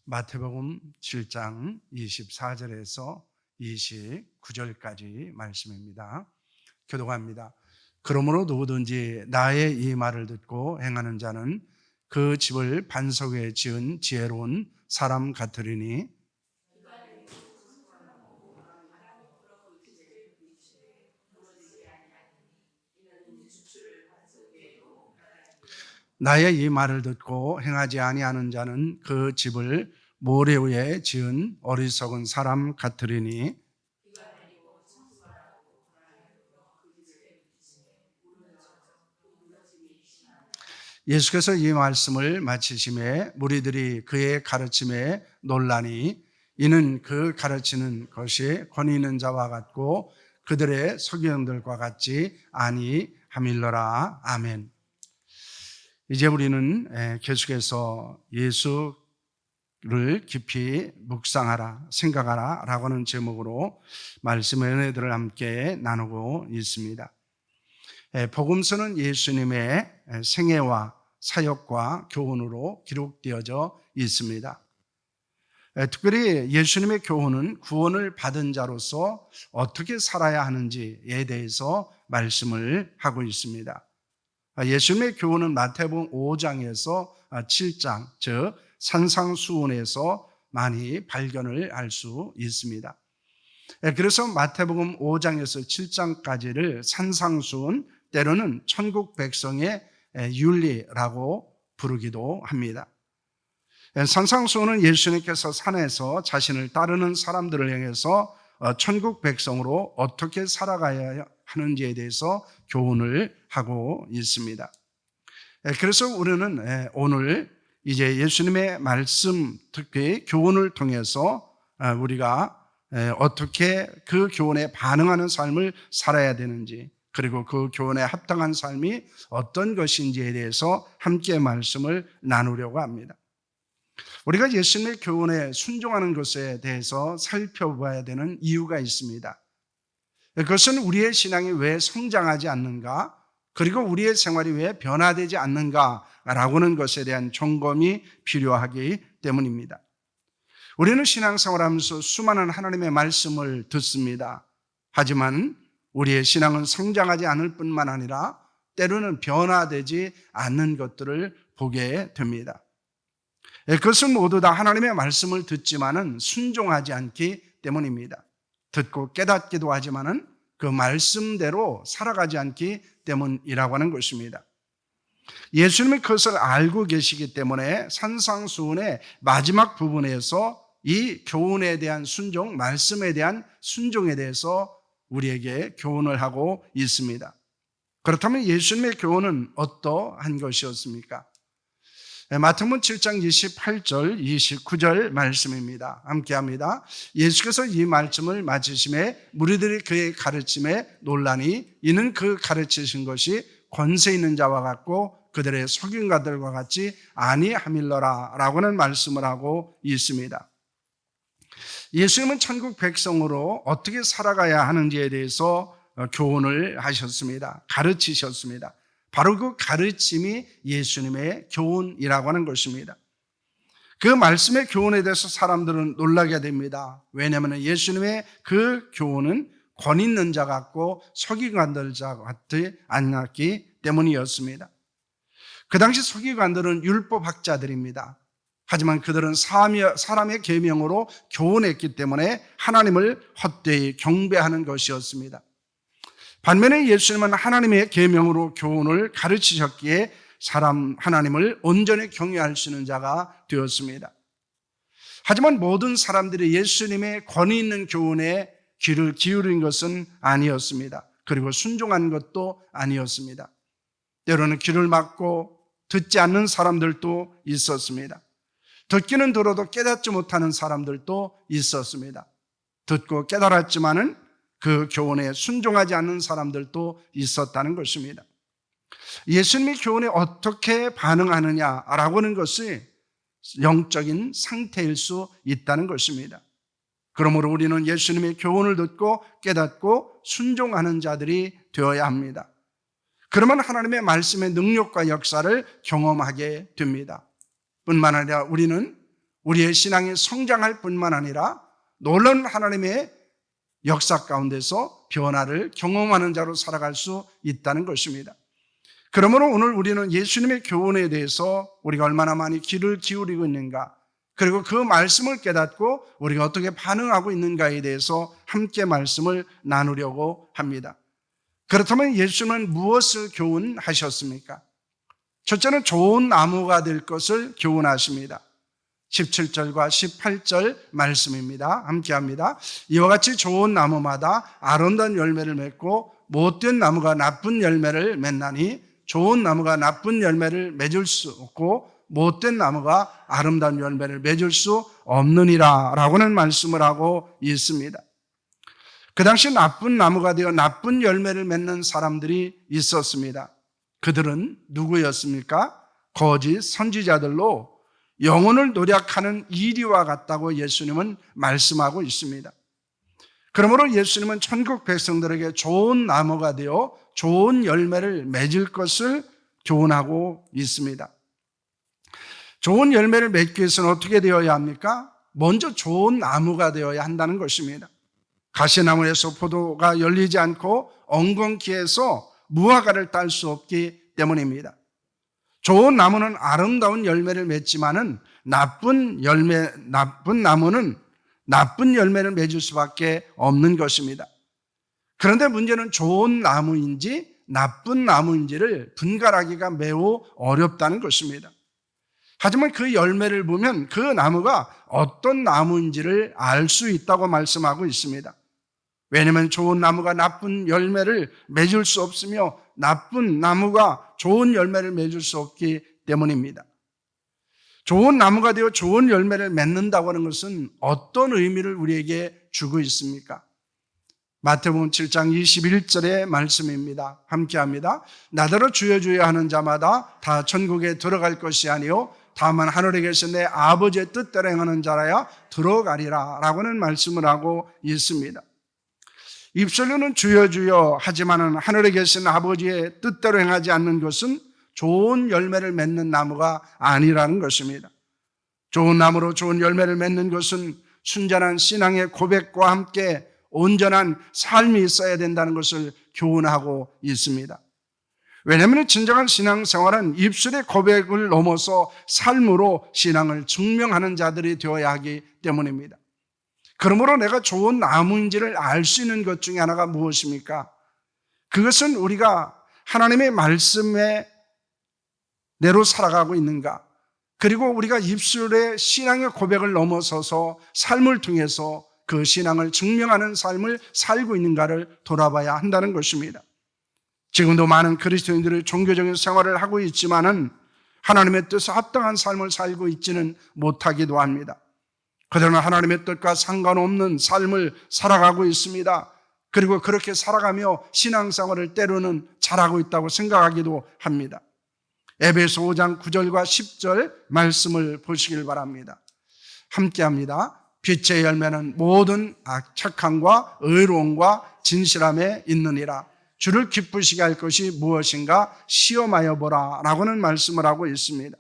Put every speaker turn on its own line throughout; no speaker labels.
마태복음 7장 24절에서 29절까지 말씀입니다. 교독합니다. 그러므로 누구든지 나의 이 말을 듣고 행하는 자는 그 집을 반석 위에 지은 지혜로운 사람 같으리니 나의 이 말을 듣고 행하지 아니하는 자는 그 집을 모래 위에 지은 어리석은 사람 같으리니 예수께서 이 말씀을 마치심에 무리들이 그의 가르침에 놀라니 이는 그 가르치는 것이 권위 있는 자와 같고 그들의 서기관들과 같지 아니함일러라. 아멘. 이제 우리는 계속해서 예수를 깊이 묵상하라, 생각하라 라고 하는 제목으로 말씀의 은혜들을 함께 나누고 있습니다. 복음서는 예수님의 생애와 사역과 교훈으로 기록되어져 있습니다. 특별히 예수님의 교훈은 구원을 받은 자로서 어떻게 살아야 하는지에 대해서 말씀을 하고 있습니다. 예수님의 교훈은 마태복음 5장에서 7장, 즉 산상수훈에서 많이 발견을 할 수 있습니다. 그래서 마태복음 5장에서 7장까지를 산상수훈, 때로는 천국 백성의 윤리라고 부르기도 합니다. 산상수훈은 예수님께서 산에서 자신을 따르는 사람들을 향해서 천국 백성으로 어떻게 살아가야 하는지에 대해서 교훈을 하고 있습니다. 그래서 우리는 오늘 이제 예수님의 말씀, 특히 교훈을 통해서 우리가 어떻게 그 교훈에 반응하는 삶을 살아야 되는지, 그리고 그 교훈에 합당한 삶이 어떤 것인지에 대해서 함께 말씀을 나누려고 합니다. 우리가 예수님의 교훈에 순종하는 것에 대해서 살펴봐야 되는 이유가 있습니다. 그것은 우리의 신앙이 왜 성장하지 않는가, 그리고 우리의 생활이 왜 변화되지 않는가라고 하는 것에 대한 점검이 필요하기 때문입니다. 우리는 신앙생활하면서 수많은 하나님의 말씀을 듣습니다. 하지만 우리의 신앙은 성장하지 않을 뿐만 아니라 때로는 변화되지 않는 것들을 보게 됩니다. 그것은 모두 다 하나님의 말씀을 듣지만은 순종하지 않기 때문입니다. 듣고 깨닫기도 하지만은 그 말씀대로 살아가지 않기 때문이라고 하는 것입니다. 예수님이 그것을 알고 계시기 때문에 산상수훈의 마지막 부분에서 이 교훈에 대한 순종, 말씀에 대한 순종에 대해서 우리에게 교훈을 하고 있습니다. 그렇다면 예수님의 교훈은 어떠한 것이었습니까? 마태복음 7장 28절, 29절 말씀입니다. 함께합니다. 예수께서 이 말씀을 마치심에 무리들이 그의 가르침에 놀라니 이는 그 가르치신 것이 권세 있는 자와 같고 그들의 속임가들과 같이 아니함일러라 라고는 말씀을 하고 있습니다. 예수님은 천국 백성으로 어떻게 살아가야 하는지에 대해서 교훈을 하셨습니다. 가르치셨습니다. 바로 그 가르침이 예수님의 교훈이라고 하는 것입니다. 그 말씀의 교훈에 대해서 사람들은 놀라게 됩니다. 왜냐하면 예수님의 그 교훈은 권 있는 자 같고 서기관들 자 같지 않았기 때문이었습니다. 그 당시 서기관들은 율법학자들입니다. 하지만 그들은 사람의 계명으로 교훈했기 때문에 하나님을 헛되이 경배하는 것이었습니다. 반면에 예수님은 하나님의 계명으로 교훈을 가르치셨기에 하나님을 온전히 경외할 수 있는 자가 되었습니다. 하지만 모든 사람들이 예수님의 권위 있는 교훈에 귀를 기울인 것은 아니었습니다. 그리고 순종한 것도 아니었습니다. 때로는 귀를 막고 듣지 않는 사람들도 있었습니다. 듣기는 들어도 깨닫지 못하는 사람들도 있었습니다. 듣고 깨달았지만은 그 교훈에 순종하지 않는 사람들도 있었다는 것입니다. 예수님의 교훈에 어떻게 반응하느냐라고 하는 것이 영적인 상태일 수 있다는 것입니다. 그러므로 우리는 예수님의 교훈을 듣고 깨닫고 순종하는 자들이 되어야 합니다. 그러면 하나님의 말씀의 능력과 역사를 경험하게 됩니다. 뿐만 아니라 우리는 우리의 신앙이 성장할 뿐만 아니라 놀라운 하나님의 역사 가운데서 변화를 경험하는 자로 살아갈 수 있다는 것입니다. 그러므로 오늘 우리는 예수님의 교훈에 대해서 우리가 얼마나 많이 귀를 기울이고 있는가, 그리고 그 말씀을 깨닫고 우리가 어떻게 반응하고 있는가에 대해서 함께 말씀을 나누려고 합니다. 그렇다면 예수님은 무엇을 교훈하셨습니까? 첫째는 좋은 나무가 될 것을 교훈하십니다. 17절과 18절 말씀입니다. 함께 합니다. 이와 같이 좋은 나무마다 아름다운 열매를 맺고 못된 나무가 나쁜 열매를 맺나니 좋은 나무가 나쁜 열매를 맺을 수 없고 못된 나무가 아름다운 열매를 맺을 수 없느니라 라고는 말씀을 하고 있습니다. 그 당시 나쁜 나무가 되어 나쁜 열매를 맺는 사람들이 있었습니다. 그들은 누구였습니까? 거짓 선지자들로 영혼을 노력하는 이리와 같다고 예수님은 말씀하고 있습니다. 그러므로 예수님은 천국 백성들에게 좋은 나무가 되어 좋은 열매를 맺을 것을 교훈하고 있습니다. 좋은 열매를 맺기 위해서는 어떻게 되어야 합니까? 먼저 좋은 나무가 되어야 한다는 것입니다. 가시나무에서 포도가 열리지 않고 엉겅퀴에서 무화과를 딸 수 없기 때문입니다. 좋은 나무는 아름다운 열매를 맺지만은 나쁜 나무는 나쁜 열매를 맺을 수밖에 없는 것입니다. 그런데 문제는 좋은 나무인지 나쁜 나무인지를 분간하기가 매우 어렵다는 것입니다. 하지만 그 열매를 보면 그 나무가 어떤 나무인지를 알 수 있다고 말씀하고 있습니다. 왜냐하면 좋은 나무가 나쁜 열매를 맺을 수 없으며 나쁜 나무가 좋은 열매를 맺을 수 없기 때문입니다. 좋은 나무가 되어 좋은 열매를 맺는다고 하는 것은 어떤 의미를 우리에게 주고 있습니까? 마태복음 7장 21절의 말씀입니다. 함께합니다. 나더러 주여 주여 하는 자마다 다 천국에 들어갈 것이 아니요 다만 하늘에 계신 내 아버지의 뜻대로 행하는 자라야 들어가리라 라고는 말씀을 하고 있습니다. 입술로는 주여 주여 하지만은 하늘에 계신 아버지의 뜻대로 행하지 않는 것은 좋은 열매를 맺는 나무가 아니라는 것입니다. 좋은 나무로 좋은 열매를 맺는 것은 순전한 신앙의 고백과 함께 온전한 삶이 있어야 된다는 것을 교훈하고 있습니다. 왜냐하면 진정한 신앙생활은 입술의 고백을 넘어서 삶으로 신앙을 증명하는 자들이 되어야 하기 때문입니다. 그러므로 내가 좋은 나무인지를 알 수 있는 것 중에 하나가 무엇입니까? 그것은 우리가 하나님의 말씀에 내로 살아가고 있는가, 그리고 우리가 입술의 신앙의 고백을 넘어서서 삶을 통해서 그 신앙을 증명하는 삶을 살고 있는가를 돌아봐야 한다는 것입니다. 지금도 많은 그리스도인들이 종교적인 생활을 하고 있지만은 하나님의 뜻에 합당한 삶을 살고 있지는 못하기도 합니다. 그들은 하나님의 뜻과 상관없는 삶을 살아가고 있습니다. 그리고 그렇게 살아가며 신앙생활을 때로는 잘하고 있다고 생각하기도 합니다. 에베소 5장 9절과 10절 말씀을 보시길 바랍니다. 함께합니다. 빛의 열매는 모든 착함과 의로움과 진실함에 있느니라. 주를 기쁘시게 할 것이 무엇인가 시험하여 보라 라고는 말씀을 하고 있습니다.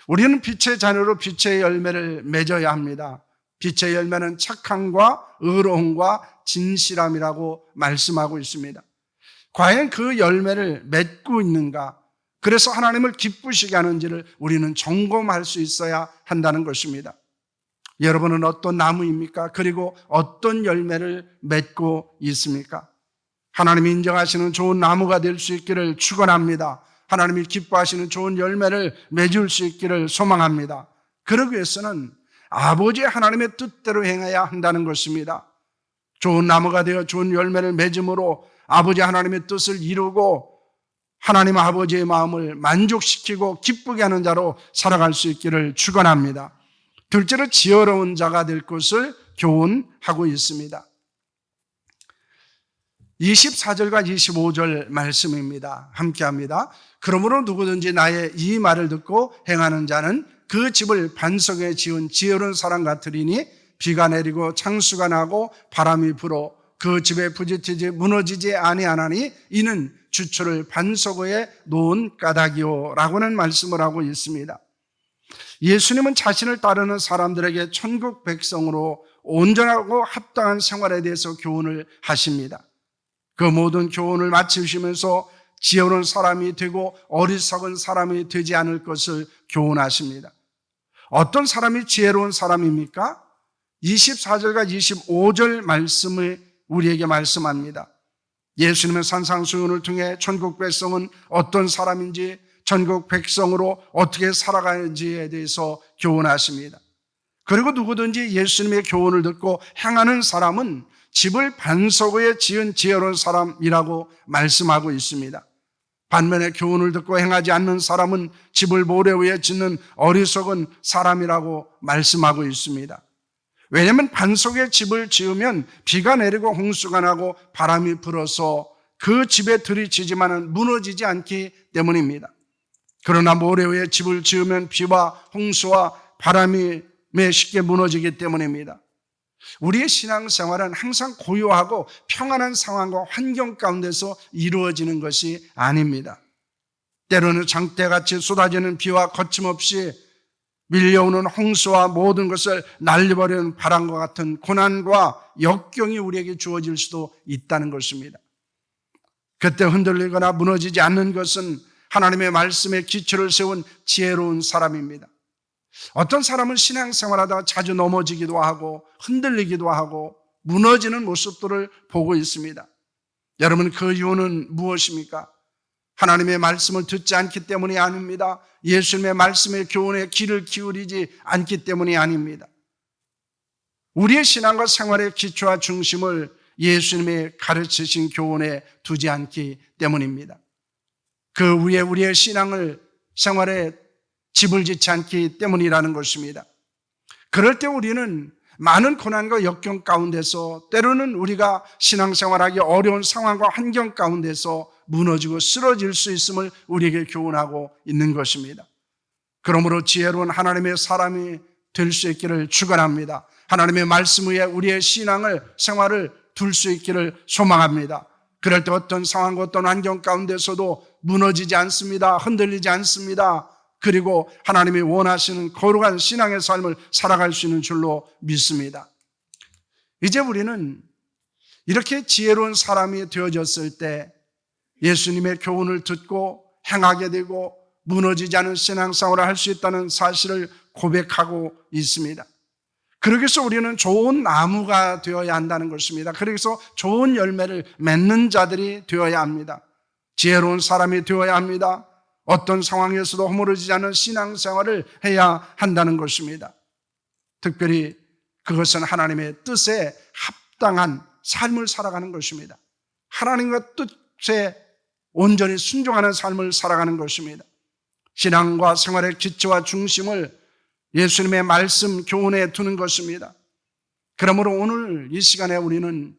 우리는 빛의 자녀로 빛의 열매를 맺어야 합니다. 빛의 열매는 착함과 의로움과 진실함이라고 말씀하고 있습니다. 과연 그 열매를 맺고 있는가? 그래서 하나님을 기쁘시게 하는지를 우리는 점검할 수 있어야 한다는 것입니다. 여러분은 어떤 나무입니까? 그리고 어떤 열매를 맺고 있습니까? 하나님이 인정하시는 좋은 나무가 될 수 있기를 축원합니다. 하나님이 기뻐하시는 좋은 열매를 맺을 수 있기를 소망합니다. 그러기 위해서는 아버지 하나님의 뜻대로 행해야 한다는 것입니다. 좋은 나무가 되어 좋은 열매를 맺음으로 아버지 하나님의 뜻을 이루고 하나님 아버지의 마음을 만족시키고 기쁘게 하는 자로 살아갈 수 있기를 축원합니다. 둘째로 지혜로운 자가 될 것을 교훈하고 있습니다. 24절과 25절 말씀입니다. 함께합니다. 그러므로 누구든지 나의 이 말을 듣고 행하는 자는 그 집을 반석에 지은 지혜로운 사람 같으리니 비가 내리고 창수가 나고 바람이 불어 그 집에 부딪히지 무너지지 아니하나니 이는 주초를 반석 위에 놓은 까닭이요 라고는 말씀을 하고 있습니다. 예수님은 자신을 따르는 사람들에게 천국 백성으로 온전하고 합당한 생활에 대해서 교훈을 하십니다. 그 모든 교훈을 마치시면서 지혜로운 사람이 되고 어리석은 사람이 되지 않을 것을 교훈하십니다. 어떤 사람이 지혜로운 사람입니까? 24절과 25절 말씀을 우리에게 말씀합니다. 예수님은 산상수훈을 통해 천국 백성은 어떤 사람인지, 천국 백성으로 어떻게 살아가는지에 대해서 교훈하십니다. 그리고 누구든지 예수님의 교훈을 듣고 행하는 사람은 집을 반석 위에 지은 지혜로운 사람이라고 말씀하고 있습니다. 반면에 교훈을 듣고 행하지 않는 사람은 집을 모래 위에 짓는 어리석은 사람이라고 말씀하고 있습니다. 왜냐하면 반석 위에 집을 지으면 비가 내리고 홍수가 나고 바람이 불어서 그 집에 들이치지만은 무너지지 않기 때문입니다. 그러나 모래 위에 집을 지으면 비와 홍수와 바람이 쉽게 무너지기 때문입니다. 우리의 신앙생활은 항상 고요하고 평안한 상황과 환경 가운데서 이루어지는 것이 아닙니다. 때로는 장대같이 쏟아지는 비와 거침없이 밀려오는 홍수와 모든 것을 날려버리는 바람과 같은 고난과 역경이 우리에게 주어질 수도 있다는 것입니다. 그때 흔들리거나 무너지지 않는 것은 하나님의 말씀에 기초를 세운 지혜로운 사람입니다. 어떤 사람은 신앙생활하다가 자주 넘어지기도 하고 흔들리기도 하고 무너지는 모습들을 보고 있습니다. 여러분, 그 이유는 무엇입니까? 하나님의 말씀을 듣지 않기 때문이 아닙니다. 예수님의 말씀의 교훈에 귀를 기울이지 않기 때문이 아닙니다. 우리의 신앙과 생활의 기초와 중심을 예수님의 가르치신 교훈에 두지 않기 때문입니다. 그 위에 우리의 신앙을 생활에 집을 짓지 않기 때문이라는 것입니다. 그럴 때 우리는 많은 고난과 역경 가운데서 때로는 우리가 신앙생활하기 어려운 상황과 환경 가운데서 무너지고 쓰러질 수 있음을 우리에게 교훈하고 있는 것입니다. 그러므로 지혜로운 하나님의 사람이 될 수 있기를 축원합니다. 하나님의 말씀 위에 우리의 신앙을 생활을 둘 수 있기를 소망합니다. 그럴 때 어떤 상황과 어떤 환경 가운데서도 무너지지 않습니다. 흔들리지 않습니다. 그리고 하나님이 원하시는 거룩한 신앙의 삶을 살아갈 수 있는 줄로 믿습니다. 이제 우리는 이렇게 지혜로운 사람이 되어졌을 때 예수님의 교훈을 듣고 행하게 되고 무너지지 않은 신앙생활을 할 수 있다는 사실을 고백하고 있습니다. 그러기위해서 우리는 좋은 나무가 되어야 한다는 것입니다. 그래서 좋은 열매를 맺는 자들이 되어야 합니다. 지혜로운 사람이 되어야 합니다. 어떤 상황에서도 허물어지지 않은 신앙생활을 해야 한다는 것입니다. 특별히 그것은 하나님의 뜻에 합당한 삶을 살아가는 것입니다. 하나님과 뜻에 온전히 순종하는 삶을 살아가는 것입니다. 신앙과 생활의 기초와 중심을 예수님의 말씀 교훈에 두는 것입니다. 그러므로 오늘 이 시간에 우리는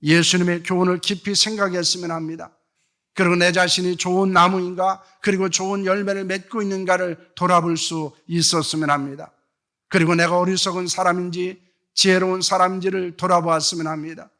예수님의 교훈을 깊이 생각했으면 합니다. 그리고 내 자신이 좋은 나무인가, 그리고 좋은 열매를 맺고 있는가를 돌아볼 수 있었으면 합니다. 그리고 내가 어리석은 사람인지 지혜로운 사람인지를 돌아보았으면 합니다.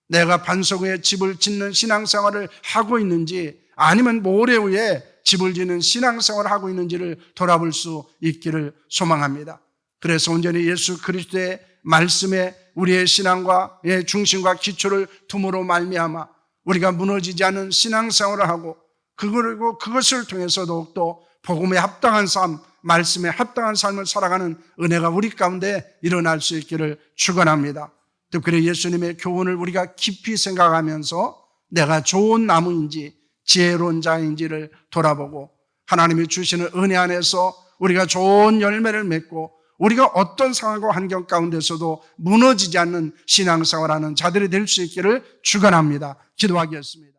내가 반석 위에 집을 짓는 신앙생활을 하고 있는지 아니면 모래 위에 집을 짓는 신앙생활을 하고 있는지를 돌아볼 수 있기를 소망합니다. 그래서 온전히 예수 그리스도의 말씀에 우리의 신앙과의 중심과 기초를 둠으로 말미암아 우리가 무너지지 않은 신앙생활을 하고 그리고 그것을 통해서 더욱더 복음에 합당한 삶, 말씀에 합당한 삶을 살아가는 은혜가 우리 가운데 일어날 수 있기를 축원합니다. 특별히 예수님의 교훈을 우리가 깊이 생각하면서 내가 좋은 나무인지 지혜로운 자인지를 돌아보고 하나님이 주시는 은혜 안에서 우리가 좋은 열매를 맺고 우리가 어떤 상황과 환경 가운데서도 무너지지 않는 신앙생활하는 자들이 될 수 있기를 축원합니다. 기도하겠습니다.